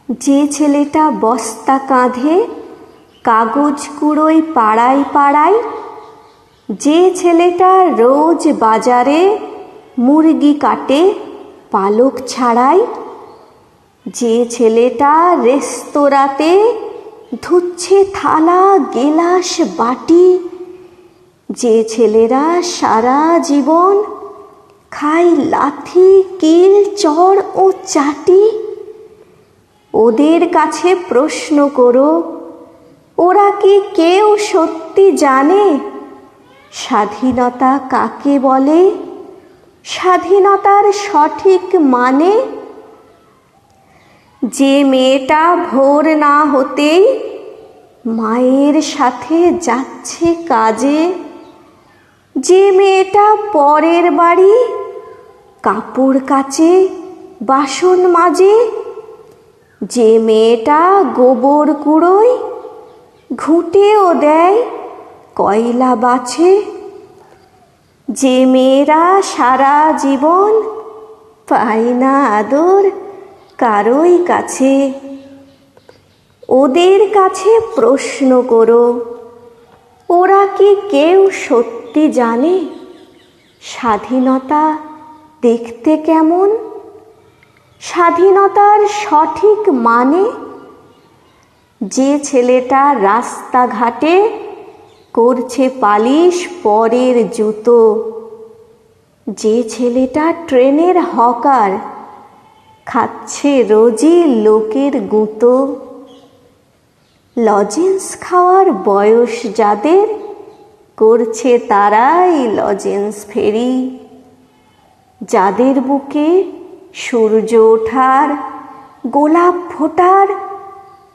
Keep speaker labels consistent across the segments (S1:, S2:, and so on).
S1: যে ছেলেটা বস্তা কাঁধে কাগজ কুড়োয় পাড়ায় পাড়ায়, যে ছেলেটা রোজ বাজারে মুরগি কাটে পালক ছাড়াই, যে ছেলেটা রেস্তোরাঁতে ধুচ্ছে থালা গেলাস বাটি, যে ছেলেরা সারা জীবন খায় লাথি কিল চড় ও চাটি, ওদের কাছে প্রশ্ন করো, ওরা কি কেউ সত্যি জানে স্বাধীনতা কাকে বলে, স্বাধীনতার সঠিক মানে? যে মেয়েটা ভোর না হতেই মায়ের সাথে যাচ্ছে কাজে, যে মেয়েটা পরের বাড়ি কাপড় কাচে বাসন মাজে, যে মেয়েটা গোবর কুড়োয় ঘুঁটেও দেয় কয়লা বাছে, যে মেয়েরা সারা জীবন পায় না আদর কারোই কাছে, ওদের কাছে প্রশ্ন করো, ওরা কি কেউ সত্যি জানে স্বাধীনতা দেখতে কেমন, স্বাধীনতার সঠিক মানে? যে ছেলেটা রাস্তাঘাটে করছে পালিশ পরের জুতো, যে ছেলেটা ট্রেনের হকার খাচ্ছে রোজই লোকের গুঁতো, লজেন্স খাওয়ার বয়স যাদের করছে তারাই লজেন্স ফেরি, যাদের বুকে সূর্য ওঠার গোলাপ ফোটার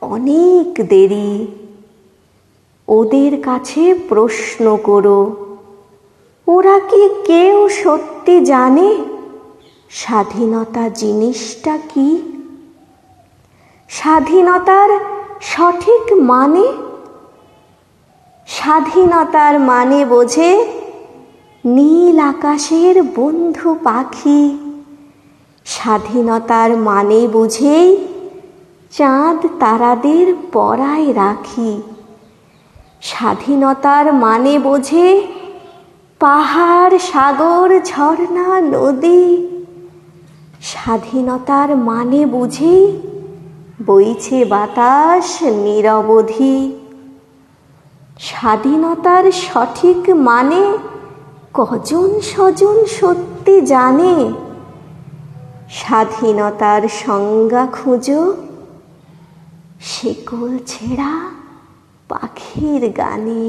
S1: অনেক দেরি, ওদের কাছে প্রশ্ন করো, ওরা কি কেউ সত্যি জানে স্বাধীনতা জিনিসটা কি, স্বাধীনতার সঠিক মানে? স্বাধীনতার মানে বোঝে নীল আকাশের বন্ধু পাখি, স্বাধীনতার মানে বুঝেই চাঁদ তারাদের পরায় রাখি, স্বাধীনতার মানে বোঝে পাহাড় সাগর ঝর্ণা নদী, স্বাধীনতার মানে বুঝেই বইছে বাতাস নিরবধি, স্বাধীনতার সঠিক মানে কজন স্বজন সত্যি জানে, স্বাধীনতার সংজ্ঞা খুঁজো শেকল ছেঁড়া পাখির গানে।